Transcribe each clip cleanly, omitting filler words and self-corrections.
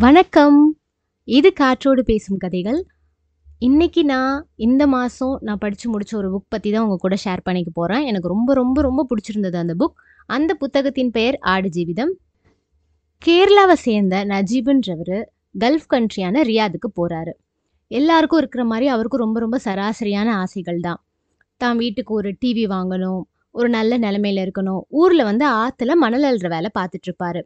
வணக்கம். இது காற்றோடு பேசும் கதைகள். இன்னைக்கு இந்த மாசம் நான் படிச்சு முடிச்ச ஒரு புக் பத்தி தான் உங்க கூட ஷேர் பண்ணிக்க போறேன். எனக்கு ரொம்ப ரொம்ப ரொம்ப பிடிச்சிருந்தது அந்த புக். அந்த புத்தகத்தின் பெயர் ஆடு ஜீவிதம். கேரளாவை சேர்ந்த நஜீப்ன்றவரு கல்ஃப் கண்ட்ரியான ரியாதுக்கு போறாரு. எல்லாருக்கும் இருக்கிற மாதிரி அவருக்கும் ரொம்ப ரொம்ப சராசரியான ஆசைகள் தான். தான் வீட்டுக்கு ஒரு டிவி வாங்கணும், ஒரு நல்ல நிலைமையில இருக்கணும். ஊர்ல ஆத்துல மணல் அள்ளுற வேலை பார்த்துட்டு இருப்பாரு.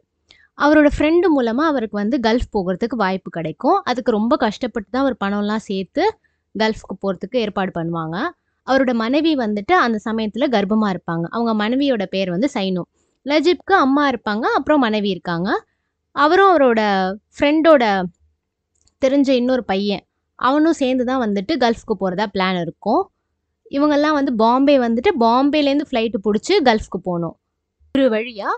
அவரோட ஃப்ரெண்டு மூலமா அவருக்கு கல்ஃப் போகறதுக்கு வாய்ப்பு கிடைக்கும். அதுக்கு ரொம்ப கஷ்டப்பட்டு தான் அவர் பணம்லாம் சேர்த்து கல்ஃப்க்கு போறதுக்கு ஏற்பாடு பண்ணுவாங்க. அவரோட மனைவி அந்த சமயத்துல கர்ப்பமா இருப்பாங்க. அவங்க மனைவியோட பேர் சைனு. நஜீப்க்கு அம்மா இருப்பாங்க. அப்புறம் மனைவி இருக்காங்க. அவரும் அவரோட ஃப்ரெண்டோட தெரிஞ்ச இன்னொரு பையன், அவனும் சேர்ந்து தான் கல்ஃப்க்கு போறதா பிளான் இருக்கும். இவங்கெல்லாம் பாம்பே பாம்பேலேருந்து ஃப்ளைட்டு பிடிச்சி கல்ஃப்க்கு போகணும். ஒரு வழியா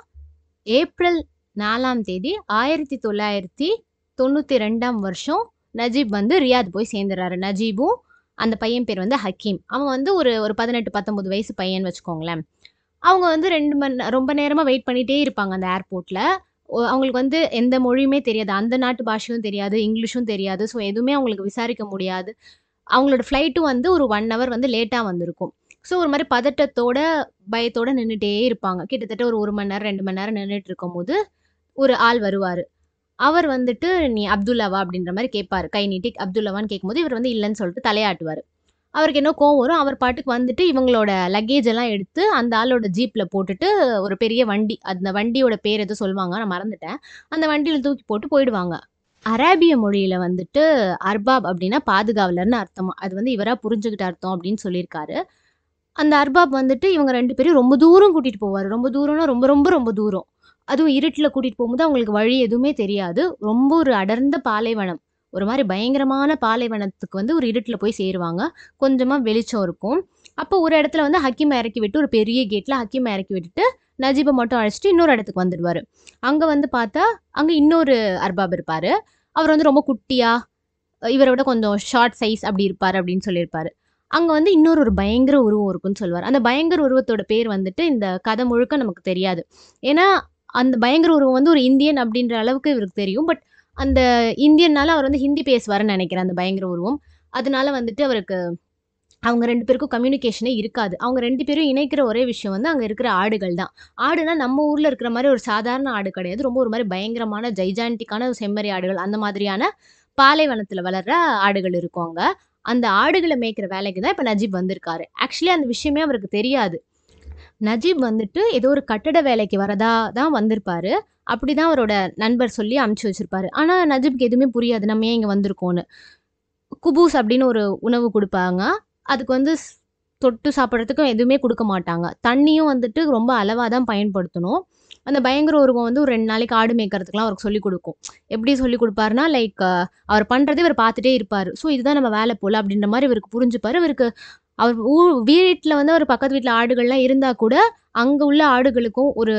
ஏப்ரல் 4ஆம் தேதி 1992ஆம் வருஷம் நஜீப் ரியாத் போய் சேர்ந்துறாரு. நஜீபும் அந்த பையன் பேர் ஹக்கீம். அவன் ஒரு ஒரு 18-19 வயசு பையன் வச்சுக்கோங்களேன். அவங்க 2 மணி ரொம்ப நேரமாக வெயிட் பண்ணிகிட்டே இருப்பாங்க அந்த ஏர்போர்ட்டில். அவங்களுக்கு எந்த மொழியுமே தெரியாது, அந்த நாட்டு பாஷையும் தெரியாது, இங்கிலீஷும் தெரியாது. ஸோ எதுவுமே அவங்களுக்கு விசாரிக்க முடியாது. அவங்களோட ஃப்ளைட்டும் ஒரு 1 ஹவர் லேட்டாக வந்திருக்கும். ஸோ ஒரு மாதிரி பதட்டத்தோட பயத்தோட நின்றுட்டே இருப்பாங்க. கிட்டத்தட்ட ஒரு 1 மணி நேரம் 2 மணி நேரம் நின்றுட்டு இருக்கும்போது ஒரு ஆள் வருவாரு. அவர் "நீ அப்துல்லாவா?" அப்படின்ற மாரி கேட்பாரு. கை நீட்டி அப்துல்லாவான்னு கேட்கும்போது, இவர் இல்லன்னு சொல்லிட்டு தலையாட்டுவாரு. அவருக்கு என்னவோ கோவம் வரும். அவர் பாட்டுக்கு இவங்களோட லக்கேஜ் எல்லாம் எடுத்து அந்த ஆளோட ஜீப்ல போட்டுட்டு ஒரு பெரிய வண்டி, அந்த வண்டியோட பேர் ஏதோ சொல்லுவாங்க, நான் மறந்துட்டேன். அந்த வண்டியில தூக்கி போட்டு போயிடுவாங்க. அராபிய மொழியில அர்பாப் அப்படின்னா பாதுகாவலர்ன்னு அர்த்தமா. அது இவரா புரிஞ்சுகிட்ட அர்த்தம் அப்படின்னு சொல்லியிருக்காரு. அந்த அர்பாப் இவங்க 2 பேரையும் ரொம்ப தூரம் கூட்டிட்டு போவாரு. ரொம்ப தூரம்னா ரொம்ப ரொம்ப ரொம்ப தூரம். அதுவும் இருட்டுல கூட்டிட்டு போகும்போது அவங்களுக்கு வழி எதுவுமே தெரியாது. ரொம்ப ஒரு அடர்ந்த பாலைவனம். ஒரு மாரி பயங்கரமான பாலைவனத்துக்கு ஒரு இருட்டுல போய் சேருவாங்க. கொஞ்சமா வெளிச்சம் இருக்கும். அப்போ ஒரு இடத்துல ஹக்கீம இறக்கி விட்டு, ஒரு பெரிய கேட்ல ஹக்கீம இறக்கி விட்டுட்டு, நஜீப மட்டும் அழைச்சுட்டு இன்னொரு இடத்துக்கு வந்துடுவாரு. அங்க பார்த்தா, அங்க இன்னொரு அர்பாப் இருப்பாரு. அவர் ரொம்ப குட்டியா, இவர விட கொஞ்சம் ஷார்ட் சைஸ் அப்படி இருப்பாரு அப்படின்னு சொல்லியிருப்பாரு. அங்க இன்னொரு ஒரு பயங்கர உருவம் இருக்குன்னு சொல்லுவாரு. அந்த பயங்கர உருவத்தோட பேர் இந்த கதை முழுக்க நமக்கு தெரியாது. ஏன்னா, அந்த பயங்கர உருவம் ஒரு இந்தியன் அப்படின்ற அளவுக்கு இவருக்கு தெரியும். பட் அந்த இந்தியன்னால அவர் ஹிந்தி பேசுவாருன்னு நெனைக்கிறேன் அந்த பயங்கர உருவம். அதனால அவருக்கு அவங்க 2 பேருக்கும் கம்யூனிகேஷனே இருக்காது. அவங்க 2 பேரையும் இணைக்கிற ஒரே விஷயம் அங்க இருக்கிற ஆடுகள் தான். ஆடுனா நம்ம ஊர்ல இருக்கிற மாரி ஒரு சாதாரண ஆடு கிடையாது. ரொம்ப ஒரு மாரி பயங்கரமான ஜைஜான்டிக்கான செம்மறி ஆடுகள், அந்த மாதிரியான பாலைவனத்தில வளர்ற ஆடுகள் இருக்கும் அங்க. அந்த ஆடுகள மேய்க்கிற வேலைக்கு தான் இப்ப நஜீப் வந்திருக்காரு. ஆக்சுவலி அந்த விஷயமே அவருக்கு தெரியாது. நஜீப் ஏதோ ஒரு கட்டட வேலைக்கு வரதா தான் வந்திருப்பாரு. அப்படிதான் அவரோட நண்பர் சொல்லி அனுப்பிச்சு வச்சிருப்பாரு. ஆனா நஜீப்க்கு எதுவுமே புரியாது. நம்ம ஏன் இங்க வந்திருக்கோம்ன்னு. குபூஸ் அப்படின்னு ஒரு உணவு குடுப்பாங்க. அதுக்கு தொட்டு சாப்பிடுறதுக்கும் எதுவுமே குடுக்க மாட்டாங்க. தண்ணியும் ரொம்ப அளவா தான் பயன்படுத்தணும். அந்த பயங்கர உருவம் ஒரு 2 நாளைக்கு ஆடு மேய்க்கிறதுக்குலாம் அவருக்கு சொல்லிக் குடுக்கும். எப்படி சொல்லிக் குடுப்பாருன்னா, லைக் அவர் பண்றத இவர் பார்த்துட்டே இருப்பாரு. ஸோ இதுதான் நம்ம வேலை போல அப்படின்ற மாரி இவருக்கு புரிஞ்சுப்பாரு. இவருக்கு அவர் வீட்ல அவர் பக்கத்து வீட்ல ஆடுகள்லாம் இருந்தா கூட, அங்க உள்ள ஆடுகளுக்கும் ஒரு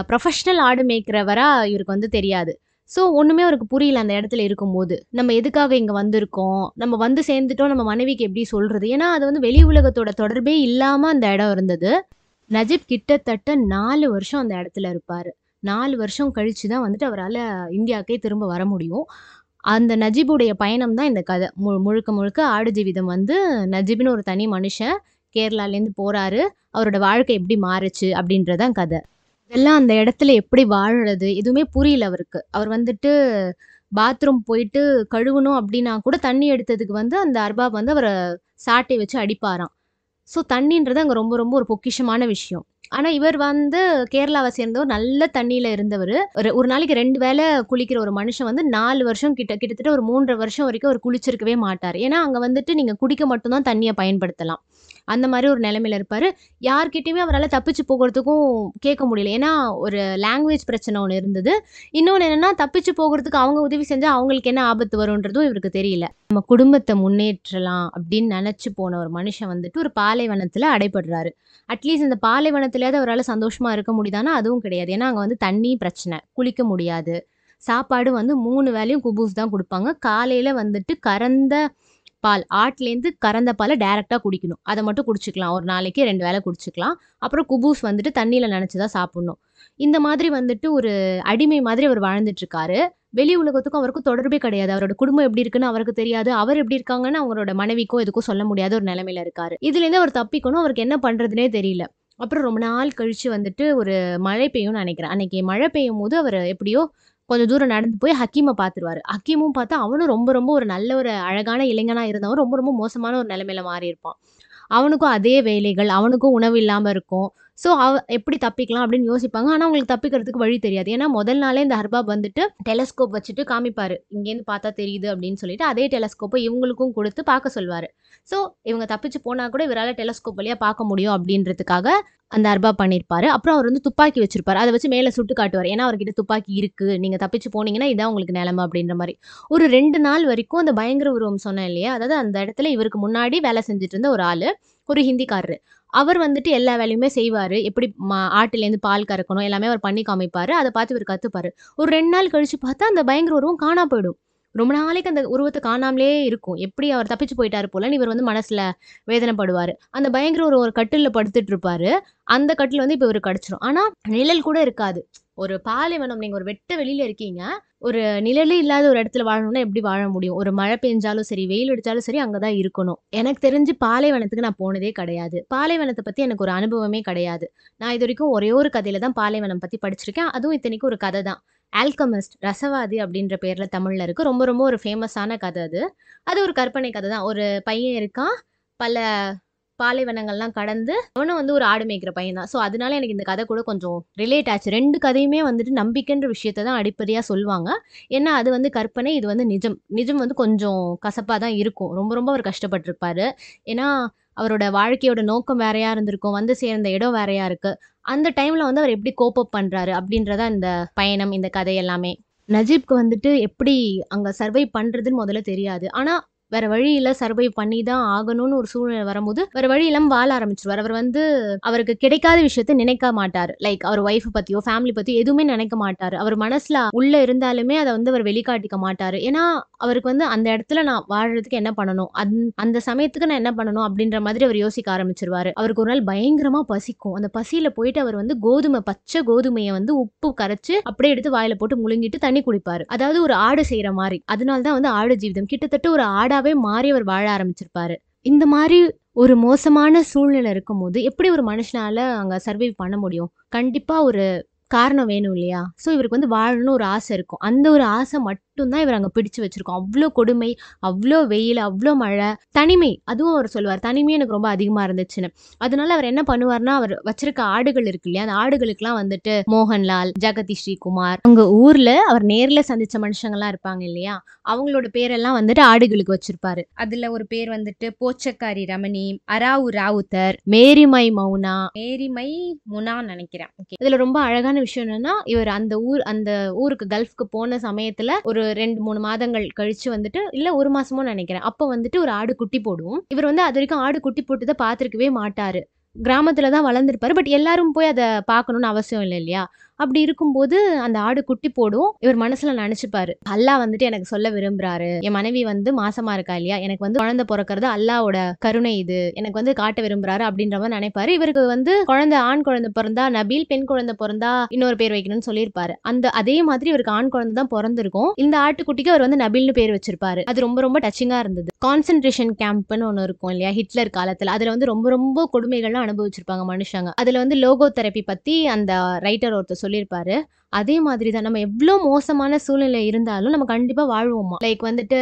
ப்ரொஃபஷனல் ஆடு மேய்க்கிறவரா இவருக்கு தெரியாது. ஸோ ஒண்ணுமே அவருக்கு புரியல அந்த இடத்துல இருக்கும்போது. நம்ம எதுக்காக இங்க வந்திருக்கோம்? நம்ம சேர்ந்துட்டோம், நம்ம மனைவிக்கு எப்படி சொல்றது? ஏன்னா அது வெளி உலகத்தோட தொடர்பே இல்லாம அந்த இடம் இருந்தது. நஜீப் கிட்டத்தட்ட 4 வருஷம் அந்த இடத்துல இருப்பாரு. 4 வருஷம் கழிச்சு தான் அவரால இந்தியாவுக்கே திரும்ப வர முடியும். அந்த நஜீபுடைய பயணம் தான் இந்த கதை. முழுக்க முழுக்க ஆடு ஜீவிதம் நஜீப்னு ஒரு தனி மனுஷன் கேரளாலேருந்து போறாரு. அவரோட வாழ்க்கை எப்படி மாறுச்சு அப்படின்றது தான் கதை. இதெல்லாம் அந்த இடத்துல எப்படி வாழுறது? எதுவுமே புரியல அவருக்கு. அவர் பாத்ரூம் போயிட்டு கழுவணும் அப்படின்னா கூட தண்ணி எடுத்ததுக்கு அந்த அர்பாப் அவர சாட்டை வச்சு அடிப்பாராம். ஸோ தண்ணீன்றது அங்க ரொம்ப ரொம்ப ஒரு பொக்கிஷமான விஷயம். ஆனா இவர் கேரளாவ சேர்ந்தவர், நல்ல தண்ணீல இருந்தவரு. ஒரு நாளைக்கு 2 வேள குளிக்கிற ஒரு மனுஷன் 4 வருஷம் கிட்டத்தட்ட ஒரு 3 1/2 வருஷம் வரைக்கும் அவர் குளிச்சிருக்கவே மாட்டாரு. ஏன்னா அங்க நீங்க குடிக்க மட்டும் தான் தண்ணிய பயன்படுத்தலாம். அந்த மாரி ஒரு நிலைமையில இருப்பாரு. யார்கிட்டயுமே அவரால தப்பிச்சு போகுறதுக்கும் கேட்க முடியல. ஏன்னா ஒரு லாங்குவேஜ் பிரச்சனை ஒண்ணு இருந்தது. இன்னொன்னு என்னன்னா, தப்பிச்சு போகுறதுக்கு அவங்க உதவி செஞ்சா அவங்களுக்கு என்ன ஆபத்து வரும்ன்றதும் இவருக்கு தெரியல. நம்ம குடும்பத்த முன்னேற்றலாம் அப்படின்னு நெனச்சு போன ஒரு மனுஷன் ஒரு பாலைவனத்துல அடைபடுறாரு. அட்லீஸ்ட் இந்த பாலைவனத்திலயாவது அவரால சந்தோஷமா இருக்க முடியுதான்னா, அதுவும் கிடையாது. ஏன்னா அங்க தண்ணி பிரச்சனை. குளிக்க முடியாது. சாப்பாடு 3 வேளையும் குபூஸ் தான் குடுப்பாங்க. காலையில கறந்த பால். ஆட்லேருந்து கறந்த பால டைரக்ட்டா குடிக்கணும். அத மட்டும் குடிச்சுக்கலாம். ஒரு நாளைக்கு 2 வேள குடிச்சுக்கலாம். அப்புறம் குபூஸ் தண்ணீல நனைச்சு தான் சாப்பிடணும். இந்த மாதிரி ஒரு அடிமை மாதிரி அவர் வாழ்ந்துட்டு இருக்காரு. வெளி உலகத்துக்கும் அவருக்கும் தொடர்பே கிடையாது. அவரோட குடும்பம் எப்படி இருக்குன்னு அவருக்கு தெரியாது. அவர் எப்படி இருக்காங்கன்னு அவங்களோட மனைவிக்கோ எதுக்கும் சொல்ல முடியாத ஒரு நிலைமையில இருக்காரு. இதுலேருந்து அவர் தப்பிக்கணும். அவருக்கு என்ன பண்றதுன்னே தெரியல. அப்புறம் ரொம்ப நாள் கழிச்சு வந்துட்டு ஒரு மழை பெய்யும்னு நினைக்கிறேன். அன்னைக்கு மழை பெய்யும்போது அவரு எப்படியோ கொஞ்சம் தூரம் நடந்து போய் ஹக்கீம பார்த்துருவாரு. ஹக்கீமும் பார்த்தா அவனும் ரொம்ப ரொம்ப ஒரு நல்ல ஒரு அழகான இளைஞனா இருந்தவன் ரொம்ப ரொம்ப மோசமான ஒரு நிலைமையில மாறியிருப்பான். அவனுக்கும் அதே வேலைகள், அவனுக்கும் உணவு இல்லாம இருக்கும். ஸோ எப்படி தப்பிக்கலாம் அப்படின்னு யோசிப்பாங்க. ஆனா அவங்களுக்கு தப்பிக்கிறதுக்கு வழி தெரியாது. ஏன்னா முதல் நாளே இந்த அர்பாப் வந்துட்டு டெலஸ்கோப் வச்சுட்டு காமிப்பாரு. இங்கேருந்து பார்த்தா தெரியுது அப்படின்னு சொல்லிட்டு, அதே டெலஸ்கோப்ப இவங்களுக்கும் குடுத்து பார்க்க சொல்வாரு. ஸோ இவங்க தப்பிச்சு போனா கூட இவரால டெலஸ்கோப் வழியா பார்க்க முடியும் அப்படின்றதுக்காக அந்த அர்பாப் பண்ணியிருப்பாரு. அப்புறம் அவர் வந்து துப்பாக்கி வச்சிருப்பாரு. அத வச்சு மேல சுட்டு காட்டுவாரு. ஏன்னா அவர்கிட்ட துப்பாக்கி இருக்கு. நீங்க தப்பிச்சு போனீங்கன்னா இதான் உங்களுக்கு நிலைமை அப்படின்ற மாரி. ஒரு 2 நாள் வரைக்கும் அந்த பயங்கர உருவம் சொன்னேன் இல்லையா? அதாவது அந்த இடத்துல இவருக்கு முன்னாடி வேலை செஞ்சுட்டு இருந்த ஒரு ஆளு, ஒரு ஹிந்திக்காரரு. அவர் வந்துட்டு எல்லா வேலையுமே செய்வாரு. எப்படி ஆட்டுலேருந்து பால் கறக்கணும் எல்லாமே அவர் பண்ணி காமிப்பாரு. அத பார்த்து இவரு கத்துப்பாரு. ஒரு 2 நாள் கழிச்சு பார்த்தா அந்த பயங்கர உருவம் காணாம போயிடும். ரொம்ப நாளைக்கு அந்த உருவத்த காணாமலே இருக்கும். எப்படி அவர் தப்பிச்சு போயிட்டாரு போலன்னு இவர் வந்து மனசுல வேதனைப்படுவாரு. அந்த பயங்கர ஒரு கட்டில்ல படுத்துட்டு இருப்பாரு. அந்த கட்டில் வந்து இப்ப இவருக்கு கிடைச்சிரும். ஆனா நிழல் கூட இருக்காது. ஒரு பாலைவனம், நீங்க ஒரு வெட்ட வெளியில இருக்கீங்க. ஒரு நிழலே இல்லாத ஒரு இடத்துல வாழணும்னா எப்படி வாழ முடியும்? ஒரு மழை பெஞ்சாலும் சரி, வெயில் அடிச்சாலும் சரி, அங்க தான் இருக்கணும். எனக்கு தெரிஞ்சு பாலைவனத்துக்கு நான் போனதே கிடையாது. பாலைவனத்த பத்தி எனக்கு ஒரு அனுபவமே கிடையாது. நான் இதுவரைக்கும் ஒரே ஒரு கதையில தான் பாலைவனம் பத்தி படிச்சிருக்கேன். அதுவும் இத்தனைக்கும் ஒரு கதை தான். ஆல்கெமிஸ்ட் ரசவாதி அப்படின்ற பேர்ல தமிழ்ல இருக்கு. ரொம்ப ரொம்ப ஒரு ஃபேமஸான கதை அது. அது ஒரு கற்பனை கதை தான். ஒரு பையன் இருக்கான். பல பாலைவனங்கள்லாம் கடந்து அவனும் வந்து ஒரு ஆடு மேய்க்கிற பையன் தான். ஸோ அதனால எனக்கு இந்த கதை கூட கொஞ்சம் ரிலேட் ஆச்சு. 2 கதையுமே வந்துட்டு நம்பிக்கைன்ற விஷயத்த தான் அடிப்படையா சொல்லுவாங்க. ஏன்னா அது வந்து கற்பனை, இது வந்து நிஜம். நிஜம் வந்து கொஞ்சம் கசப்பா தான் இருக்கும். ரொம்ப ரொம்ப அவர் கஷ்டப்பட்டுருப்பாரு. ஏன்னா அவரோட வாழ்க்கையோட நோக்கம் வேறையா இருந்திருக்கும். வந்து சேர்ந்த இடம் வேறையா இருக்கு. அந்த டைம்ல வந்து அவர் எப்படி கோப் அப் பண்றாரு அப்படின்றதா இந்த பயணம், இந்த கதை எல்லாமே. நஜீப்க்கு வந்துட்டு எப்படி அங்க சர்வைவ் பண்றதுன்னு முதல்ல தெரியாது. ஆனா வேற வழி இல்ல, சர்வைவ் பண்ணி தான் ஆகணும்னு ஒரு சூழ்நிலை வரும்போது, வேற வழி இல்லாம வாழ ஆரம்பிச்சுருவாரு. அவர் வந்து அவருக்கு கிடைக்காத விஷயத்த நினைக்க மாட்டாரு. லைக் அவர் ஒய்ஃப் பத்தியோ, ஃபேமிலி பத்தியோ எதுவுமே நினைக்க மாட்டாரு. அவர் மனசுல உள்ள இருந்தாலுமே அத வந்து அவர் வெளிக்காட்டிக்க மாட்டாரு. ஏன்னா, அவருக்கு வந்து அந்த இடத்துல நான் வாழ்றதுக்கு என்ன பண்ணணும்? அந்த சமயத்துக்கு நான் என்ன பண்ணணும்? அப்படின்ற மாதிரி அவர் யோசிக்க ஆரம்பிச்சுருவாரு. அவருக்கு ஒரு நாள் பயங்கரமா பசிக்கும். அந்த பசியில போயிட்டு அவர் வந்து பச்சை கோதுமைய வந்து உப்பு கரைச்சு அப்படியே எடுத்து வாயில போட்டு முழுங்கிட்டு தண்ணி குடிப்பாரு. அதாவது ஒரு ஆடு செய்ற மாரி. அதனால தான் வந்து ஆடு ஜீவிதம். கிட்டத்தட்ட ஒரு ஆடாவே மாறி அவர் வாழ ஆரம்பிச்சிருப்பாரு. இந்த மாரி ஒரு மோசமான சூழ்நிலை இருக்கும்போது, எப்படி ஒரு மனுஷனால அங்க சர்வைவ் பண்ண முடியும்? கண்டிப்பா ஒரு காரணம் வேணும் இல்லையா? ஸோ இவருக்கு வந்து வாழணும்னு ஒரு ஆசை இருக்கும். அந்த ஒரு ஆசை மட்டும் தான் இவர அங்க பிடிச்சு வச்சிருக்கும். அவ்ளோ கொடுமை, அவ்ளோ வெயில், அவ்ளோ மழை, தனிமை. அதுவும் அவர் சொல்லுவார். தனிமையும் எனக்கு ரொம்ப அதிகமா இருந்துச்சுன்னு. அதனால அவர் என்ன பண்ணுவார்னா, அவர் வச்சிருக்க ஆடுகள் இருக்கு இல்லையா? அந்த ஆடுகளுக்கெல்லாம் வந்துட்டு மோகன்லால், ஜெகதி ஸ்ரீகுமார், அங்க ஊர்ல அவர் நேர்ல சந்திச்ச மனுஷங்கலாம் இருப்பாங்க இல்லையா? அவங்களோட பேரெல்லாம் வந்துட்டு ஆடுகளுக்கு வச்சிருப்பாரு. அதுல ஒரு பேர் வந்துட்டு போச்சக்காரி ரமணி, அராவு ராவுத்தர், மேரிமை மௌனா, மேரிமை முனான்னு நினைக்கிறேன். ஓகே. இதுல ரொம்ப அழகான விஷயம் என்னன்னா, இவர் அந்த ஊருக்கு கல்ஃப்க்கு போன சமயத்துல ஒரு 2, 3 மாதங்கள் கழிச்சு வந்துட்டு, இல்ல 1 மாசமோ நினைக்கிறேன். அப்ப வந்துட்டு ஒரு ஆடு குட்டி போடும். இவர் வந்து அதுவரைக்கும் ஆடு குட்டி போட்டத பார்த்திருக்கவே மாட்டாரு. கிராமத்துல தான் வளர்ந்திருப்பாரு. பட் எல்லாரும் போய் அத பார்க்கணும்னு அவசியம் இல்ல இல்லையா? அப்படி இருக்கும்போது அந்த ஆடு குட்டி போடும். இவர் மனசுல நெனச்சுப்பாரு. அல்லாஹ் வந்துட்டு எனக்கு சொல்ல விரும்புறாரு. என் மனைவி வந்து மாசமா இருக்கா இல்லையா? எனக்கு வந்து குழந்தை பொறக்கறது அல்லாஹ்வோட கருணை இது. எனக்கு வந்து காட்ட விரும்புறாரு அப்படின்ற மாரி நெனைப்பாரு. இவருக்கு வந்து ஆண் குழந்தை பொறந்தா நபீல், பெண் குழந்தை பொறந்தா இன்னொரு பேர் வைக்கணும்னு சொல்லியிருப்பாரு. அதே மாதிரி இவருக்கு ஆண் குழந்தை தான் பொறந்திருக்கும். இந்த ஆட்டுக்குட்டிக்கு அவர் வந்து நபீல்னு பேர் வச்சிருப்பாரு. அது ரொம்ப ரொம்ப டச்சிங்கா இருந்தது. கான்சன்ட்ரேஷன் கேம்ப்னு ஒண்ணு இருக்கும் இல்லையா? ஹிட்லர் காலத்துல. அதுல வந்து ரொம்ப ரொம்ப கொடுமைகள்லாம் அனுபவிச்சிருப்பாங்க மனுஷங்க. அதுல வந்து லோகோ தெரப்பி பத்தி அந்த ரைட்டர் ஒருத்தர் சொல்லியிருப்பாரு. அதே மாதிரி தான் நம்ம எவ்ளோ மோசமான சூழ்நிலை இருந்தாலும் நம்ம கண்டிப்பா வாழ்வோமா. லைக் வந்துட்டு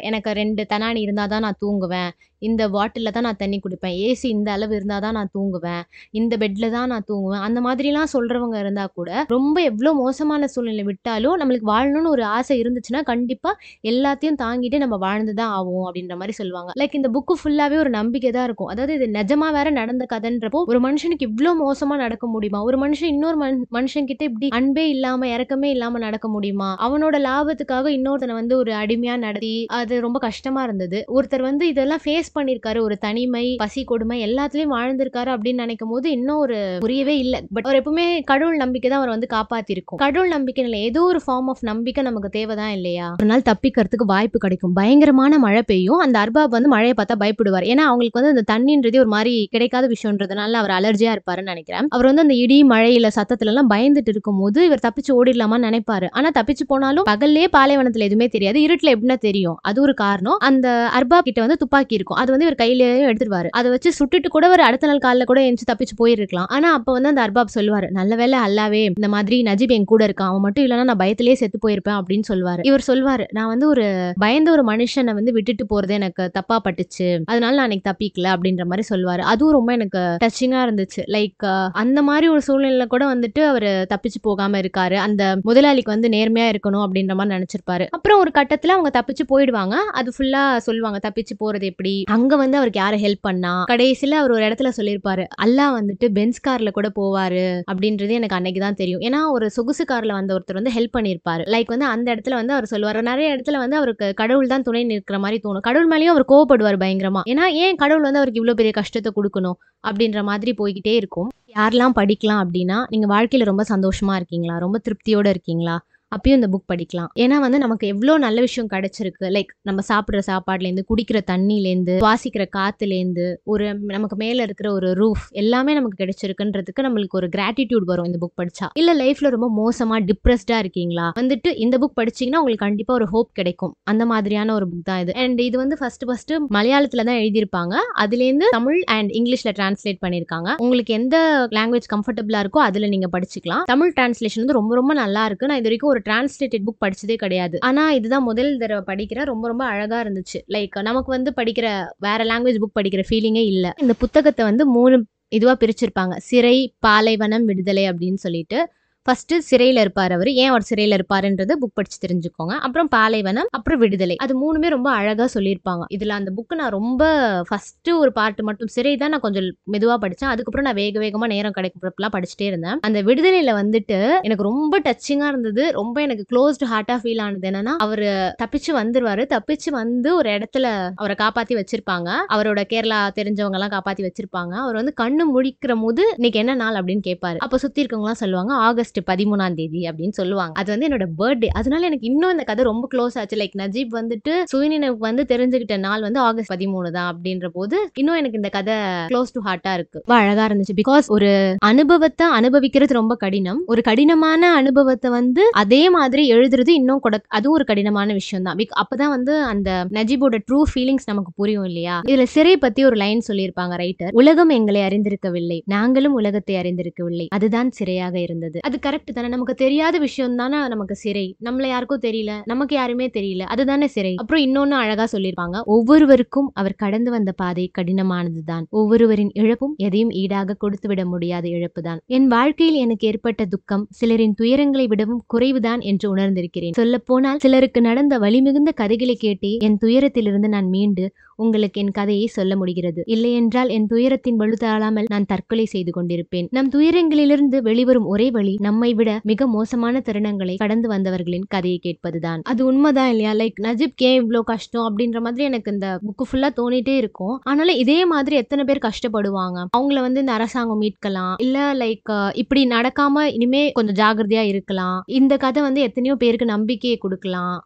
எனக்கு 2 தனானி இருந்தா தான் நான் தூங்குவேன். இந்த பாட்டில்ல தான் நான் தண்ணி குடிப்பேன். ஏசி இந்த அளவு இருந்தா தான் நான் தூங்குவேன். இந்த பெட்ல தான் நான் தூங்குவேன். அந்த மாதிரிலாம் சொல்றவங்க இருந்தா கூட, ரொம்ப எவ்ளோ மோசமான சூழ்நிலை விட்டாலும் நம்மளுக்கு வாழணும்னு ஒரு ஆசை இருந்துச்சுன்னா, கண்டிப்பா எல்லாத்தையும் தாங்கிட்டு நம்ம வாழ்ந்து தான் ஆவோம் அப்படின்ற மாரி சொல்லுவாங்க. லைக் இந்த புக்கு ஃபுல்லாவே ஒரு நம்பிக்கை தான் இருக்கும். அதாவது இது நிஜமா வேற நடந்த கதைன்றப்போ, ஒரு மனுஷனுக்கு இவ்ளோ மோசமா நடக்க முடியுமா? ஒரு மனுஷன் இன்னொரு மனுஷன் கிட்ட இப்படி அன்பே இல்லாம, இரக்கமே இல்லாம நடக்க முடியுமா? அவனோட லாபத்துக்காக இன்னொருத்தன வந்து ஒரு அடிமையா நடத்தி, அது ரொம்ப கஷ்டமா இருந்தது. ஒருத்தர் வந்து இதெல்லாம் ஃபேஸ் பண்ணியிருக்காரு. ஒரு தனிமை, பசி, கொடுமை எல்லாத்துலயும் வாழ்ந்திருக்காரு அப்படின்னு நினைக்கும்போது, இன்னும் ஒரு புரியவே இல்ல. பட் அவர் எப்பவுமே கடவுள் நம்பிக்கை தான் அவர வந்து காப்பாத்திருக்கும். கடவுள் நம்பிக்கை இல்ல, ஏதோ ஒரு ஃபார்ம் ஆஃப் நம்பிக்கை நமக்கு தேவைதான் இல்லையா? ஒரு நாள் தப்பிக்கிறதுக்கு வாய்ப்பு கிடைக்கும். பயங்கரமான மழை பெய்யும். அந்த அர்பாப் வந்து மழைய பார்த்தா பயப்படுவார். ஏன்னா அவங்களுக்கு வந்து அந்த தண்ணின்றதே ஒரு மாரி கிடைக்காத விஷயம்ன்றதுனால அவர் அலர்ஜியா இருப்பாருன்னு நினைக்கிறேன். அவர் வந்து அந்த இடி, மழை இல்ல சத்தத்துல எல்லாம் பயந்துட்டு இருக்கும்போது இவர் தப்பிச்சு ஓடிடலாமான்னு நினைப்பாரு. ஆனா தப்பிச்சு போனாலும் பகல்லே பாலைவனத்துல எதுவுமே தெரியாது, இருட்டுல எப்படின்னா தெரியும். அது ஒரு காரணம். அந்த அர்பாப் கிட்ட வந்து துப்பாக்கி இருக்கும், அது வந்து இவர் கையிலேயே எடுத்துருவாரு. அதை வச்சு சுட்டுட்டு கூட ஒரு அடுத்த நாள் காலைல கூட எந்திச்சு தப்பிச்சு போயிருக்கலாம். ஆனா அப்ப வந்து அந்த அர்பாப் சொல்லுவாரு, நல்ல வேளை அல்லாவே இந்த மாதிரி நஜீப் என் கூட இருக்கான், அவன் மட்டும் இல்லைன்னா நான் பயத்திலேயே செத்து போயிருப்பேன் அப்படின்னு சொல்லுவாரு. இவர் சொல்வாரு, நான் வந்து ஒரு பயந்த ஒரு மனுஷனை வந்து விட்டுட்டு போறது எனக்கு தப்பா பட்டுச்சு, அதனால நான் எனக்கு தப்பிக்கல அப்படின்ற மாதிரி சொல்லுவாரு. அதுவும் ரொம்ப எனக்கு டச்சிங்கா இருந்துச்சு. லைக் அந்த மாதிரி ஒரு சூழ்நிலையில கூட வந்துட்டு அவரு தப்பிச்சு போகாம இருக்காரு. அந்த முதலாளிக்கு வந்து நேர்மையா இருக்கணும் அப்படின்ற மாதிரி நினைச்சிருப்பாரு. அப்புறம் ஒரு கட்டத்துல அவங்க தப்பிச்சு போயிடுவாங்க. அது ஃபுல்லா சொல்லுவாங்க தப்பிச்சு போறது எப்படி, அங்க வந்து அவருக்கு யார ஹெல்ப் பண்ணா. கடைசியில அவர் ஒரு இடத்துல சொல்லியிருப்பாரு, அல்லாஹ் வந்துட்டு பென்ஸ் கார்ல கூட போவாரு அப்படின்றது எனக்கு அன்னைக்குதான் தெரியும். ஏன்னா ஒரு சொகுசு கார்ல வந்த ஒருத்தர் வந்து ஹெல்ப் பண்ணிருப்பாரு. லைக் வந்து அந்த இடத்துல வந்து அவர் சொல்லுவாரு, நிறைய இடத்துல வந்து அவருக்கு கடவுள் தான் துணை நிற்கிற மாதிரி தோணும். கடவுள் மேலேயும் அவர் கோவப்படுவார் பயங்கரமா. ஏன்னா ஏன் கடவுள் வந்து அவருக்கு இவ்வளவு பெரிய கஷ்டத்தை கொடுக்கணும் அப்படின்ற மாதிரி போய்கிட்டே இருக்கும். யாரெல்லாம் படிக்கலாம் அப்படின்னா, நீங்க வாழ்க்கையில ரொம்ப சந்தோஷமா இருக்கீங்களா, ரொம்ப திருப்தியோட இருக்கீங்களா, அப்பயும் இந்த புக் படிக்கலாம். ஏன்னா வந்து நமக்கு எவ்வளோ நல்ல விஷயம் கிடைச்சிருக்கு. லைக் நம்ம சாப்பிடுற சாப்பாடுலேருந்து, குடிக்கிற தண்ணிலேருந்து, சுவாசிக்கிற காத்துலேருந்து, ஒரு நமக்கு மேல இருக்கிற ஒரு ரூஃப் எல்லாமே நமக்கு கிடைச்சிருக்குன்றதுக்கு நம்மளுக்கு ஒரு கிராட்டிடியூட் வரும் இந்த புக் படிச்சா. இல்ல லைஃப்ல ரொம்ப மோசமா டிப்ரெஸ்டா இருக்கீங்களா, வந்துட்டு இந்த புக் படிச்சீங்கன்னா உங்களுக்கு கண்டிப்பா ஒரு ஹோப் கிடைக்கும். அந்த மாதிரியான ஒரு புக் தான் இது. அண்ட் இது வந்து ஃபர்ஸ்ட் மலையாளத்துல தான் எழுதியிருப்பாங்க. அதுலேருந்து தமிழ் அண்ட் இங்கிலீஷ்ல டிரான்ஸ்லேட் பண்ணியிருக்காங்க. உங்களுக்கு எந்த லாங்குவேஜ் கம்ஃபர்டபுளா இருக்கோ அதுல நீங்க படிச்சுக்கலாம். தமிழ் டிரான்ஸ்லேஷன் வந்து ரொம்ப ரொம்ப நல்லா இருக்கு. நான் இது வரைக்கும் ஒரு டிரான்ஸ்லேட்டட் புக் படிச்சதே கிடையாது. ஆனா இதுதான் முதல் தடவை படிக்கிறேன். ரொம்ப ரொம்ப அழகா இருந்துச்சு. லைக் நமக்கு வந்து படிக்கிற வேற லாங்குவேஜ் புக் படிக்கிற ஃபீலிங்கே இல்ல. இந்த புத்தகத்தை வந்து 3 இதுவா பிரிச்சிருப்பாங்க. சிறை, பாலைவனம், விடுதலை அப்படின்னு சொல்லிட்டு. ஃபர்ஸ்ட் சிறையில இருப்பாரு அவரு. ஏன் அவர் சிறையில இருப்பாருன்றது புக் படிச்சு தெரிஞ்சுக்கோங்க. அப்புறம் பாலைவனம், அப்புறம் விடுதலை. அது 3மே ரொம்ப அழகா சொல்லியிருப்பாங்க. இதுல அந்த புக் நான் ரொம்ப ஃபர்ஸ்ட் ஒரு பார்ட் மட்டும், சிறை தான் நான் கொஞ்சம் மெதுவா படிச்சேன். அதுக்கப்புறம் நான் வேக வேகமா நேரம் கிடைக்கிறப்பெல்லாம் படிச்சுட்டே இருந்தேன். அந்த விடுதலையில வந்துட்டு எனக்கு ரொம்ப டச்சிங்கா இருந்தது. ரொம்ப எனக்கு க்ளோஸ்டு ஹார்ட்டா ஃபீல் ஆனது என்னன்னா, அவரு தப்பிச்சு வந்துருவாரு. தப்பிச்சு வந்து ஒரு இடத்துல அவரை காப்பாத்தி வச்சிருப்பாங்க. அவரோட கேரளா தெரிஞ்சவங்க எல்லாம் காப்பாத்தி வச்சிருப்பாங்க. அவர் வந்து கண்ணு முழிக்கிற போது இன்னைக்கு என்ன நாள் அப்படின்னு கேட்பாரு. அப்ப சுத்தி இருக்கவங்க எல்லாம் சொல்லுவாங்க, ஆகஸ்ட் 13ஆம் தேதி அப்படின்னு சொல்லுவாங்க. அது வந்து என்னோட பர்த்டே. அதனால எனக்கு இன்னும் இந்த கதை ரொம்ப க்ளோஸ் ஆச்சு. லைக் நஜீப் வந்துட்டு சுயநினைவுக்கு வந்து தெரிஞ்சுக்கிட்ட நாள் வந்து ஆகஸ்ட் 13 தான் அப்படின்ற போது இன்னும் எனக்கு இந்த கதை க்ளோஸ் டு ஹார்ட்டா இருக்கு. ரொம்ப அழகா இருந்துச்சு. பிகாஸ் ஒரு அனுபவத்தை அனுபவிக்கிறது ரொம்ப கடினம். ஒரு கடினமான அனுபவத்தை வந்து அதே மாதிரி எழுதுறது இன்னும் அதுவும் ஒரு கடினமான விஷயம் தான். அப்பதான் வந்து அந்த நஜீபோட ட்ரூ ஃபீலிங்ஸ் நமக்கு புரியும் இல்லையா. இதுல சிறை பத்தி ஒரு லைன் சொல்லியிருப்பாங்க ரைட்டர். உலகம் எங்களை அறிந்திருக்கவில்லை, நாங்களும் உலகத்தை அறிந்திருக்கவில்லை, அதுதான் சிறையாக இருந்தது. அது கரெக்ட் தானே. நமக்கு தெரியாத விஷயம் தானே நமக்கு சிறை. நம்மள யாருக்கும் தெரியல, நமக்கு யாருமே தெரியல, அதுதானே சிறை. அப்புறம் இன்னொன்னு அழகா சொல்லியிருப்பாங்க, ஒவ்வொருவருக்கும் அவர் கடந்து வந்த பாதை கடினமானதுதான், ஒவ்வொருவரின் இழப்பும் எதையும் ஈடாக கொடுத்து விட முடியாத இழப்பு தான். என் வாழ்க்கையில் எனக்கு ஏற்பட்ட துக்கம் சிலரின் துயரங்களை விடவும் குறைவுதான் என்று உணர்ந்திருக்கிறேன். சொல்ல போனால் சிலருக்கு நடந்த வலிமிகுந்த கதைகளை கேட்டே என் துயரத்திலிருந்து நான் மீண்டு உங்களுக்கு என் கதையை சொல்ல முடிகிறது. இல்லையென்றால் என் துயரத்தின் வலு தாழாமல் நான் தற்கொலை செய்து கொண்டிருப்பேன். நம் துயரங்களிலிருந்து வெளிவரும் ஒரே வழி நம்மை விட மிக மோசமான தருணங்களை கடந்து வந்தவர்களின் கதையை கேட்பதுதான். அது உண்மைதான் இல்லையா. லைக் நஜீப் ஏன் இவ்வளவு கஷ்டம் அப்படின்ற மாதிரி எனக்கு இந்த புக்கு ஃபுல்லா தோணிட்டே இருக்கும். ஆனாலும் இதே மாதிரி எத்தனை பேர் கஷ்டப்படுவாங்க. அவங்கள வந்து இந்த அரசாங்கம் மீட்கலாம், இல்ல லைக் இப்படி நடக்காம இனிமே கொஞ்சம் ஜாகிரதையா இருக்கலாம். இந்த கதை வந்து எத்தனையோ பேருக்கு நம்பிக்கையை கொடுக்கலாம்.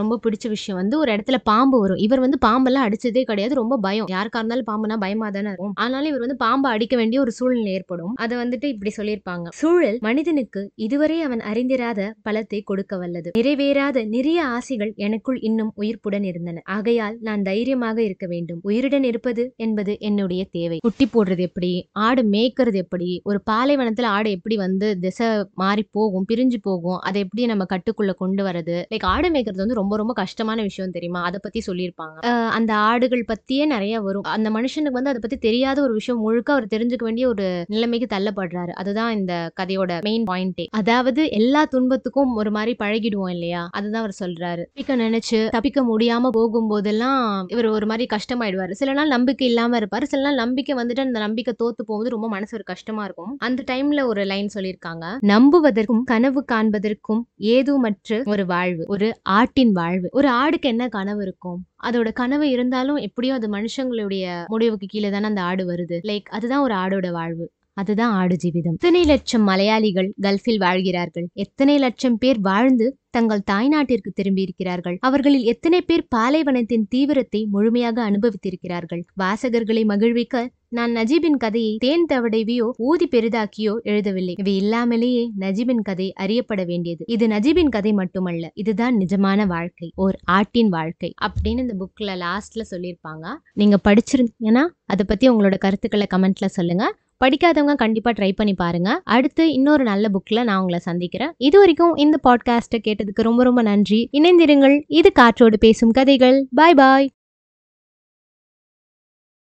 ரொம்ப பிடிச்ச விஷயம் வந்து ஒரு இடத்துல பாம்பு வரும். இவர் வந்து பாம்பெல்லாம் அடிச்சதே கிடையாது. ரொம்ப பயம். யாருக்கா இருந்தாலும் பாம்புனா பயமா தானே இருக்கும். ஆனாலும் இவர் வந்து பாம்பை அடிக்க வேண்டிய ஒரு சூழ்நிலை ஏற்படும். அதை வந்துட்டு இப்படி சொல்லியிருப்பாங்க, சூழல் மனிதனுக்கு இதுவரை அவன் அறிந்திராத பலத்தை கொடுக்க வல்லது. நிறைவேறாத நிறைய ஆசைகள் எனக்குள் இன்னும் உயிர்ப்புடன் இருந்தன. ஆகையால் நான் தைரியமாக இருக்க வேண்டும். உயிருடன் இருப்பது என்பது என்னுடைய தேவை. குட்டி போடுறது எப்படி, ஆடு மேய்க்கிறது எப்படி, ஒரு பாலைவனத்துல ஆடு எப்படி வந்து திசை மாறி போகும், பிரிஞ்சு போகும், அதை எப்படி நம்ம கட்டுக்குள்ள கொண்டு வரது. லைக் ஆடு மேய்க்கிறது வந்து ரொம்ப ரொம்ப கஷ்டமான விஷயம் தெரியுமா. அதை பத்தி சொல்லியிருப்பாங்க. அந்த ஆடுகள் பத்தியே நிறைய வரும். அந்த மனுஷனுக்கு வந்து அதை பத்தி தெரியாத ஒரு விஷயம் முழுக்க அவர் தெரிஞ்சுக்க வேண்டிய ஒரு நிலைமைக்கு தள்ளப்படுறாரு. அதுதான் இந்த கதையோட மெயின் பாயிண்டே. அதாவது எல்லா துன்பத்துக்கும் ஒரு மாதிரி பழகிடுவோம் இல்லையா, அதுதான் அவர் சொல்றாரு. தப்பிக்க நினைச்சு தப்பிக்க முடியாம போகும்போதெல்லாம் இவர் ஒரு மாதிரி கஷ்டமாயிடுவாரு. சில நாள் நம்பிக்கை இல்லாம இருப்பாரு, சில நாள் நம்பிக்கை வந்துட்டு அந்த நம்பிக்கை தோத்து போகும்போது ரொம்ப மனசு ஒரு கஷ்டமா இருக்கும். அந்த டைம்ல ஒரு லைன் சொல்லியிருக்காங்க, நம்புவதற்கும் கனவு காண்பதற்கும் ஏதுமற்ற ஒரு வாழ்வு ஒரு ஆட்டின் வாழ்வு. ஒரு ஆடுக்கு என்ன கனவு இருக்கும், அதோட கனவு இருந்தாலும் எப்படியோ அது மனுஷங்களுடைய முடிவுக்கு கீழே தானே அந்த ஆடு வருது. லைக் அதுதான் ஒரு ஆடோட வாழ்வு, அதுதான் ஆடு ஜீவிதம். எத்தனை லட்சம் மலையாளிகள் கல்ஃபில் வாழ்கிறார்கள், எத்தனை லட்சம் பேர் வாழ்ந்து தங்கள் தாய்நாட்டிற்கு திரும்பி இருக்கிறார்கள். அவர்களில் எத்தனை பேர் பாலைவனத்தின் தீவிரத்தை முழுமையாக அனுபவித்திருக்கிறார்கள். வாசகர்களை மகிழ்விக்க நான் நஜீபின் கதையை தேன் தவடைவியோ ஊதி பெரிதாக்கியோ எழுதவில்லை. இவை இல்லாமலேயே நஜீபின் கதை அறியப்பட வேண்டியது. இது நஜீபின் கதை மட்டுமல்ல, இதுதான் நிஜமான வாழ்க்கை, ஓர் ஆட்டின் வாழ்க்கை அப்படின்னு இந்த புக்ல லாஸ்ட்ல சொல்லியிருப்பாங்க. நீங்க படிச்சிருந்தீங்கன்னா அதை பத்தி உங்களோட கருத்துக்களை கமெண்ட்ல சொல்லுங்க. படிக்காதவங்க கண்டிப்பா ட்ரை பண்ணி பாருங்க. அடுத்து இன்னொரு நல்ல புக்ல நான் உங்களை சந்திக்கிறேன். இது வரைக்கும் இந்த பாட்காஸ்ட்டை கேட்டதுக்கு ரொம்ப ரொம்ப நன்றி. இணைந்திருங்கள். இது காற்றோடு பேசும் கதைகள். பாய் பாய்.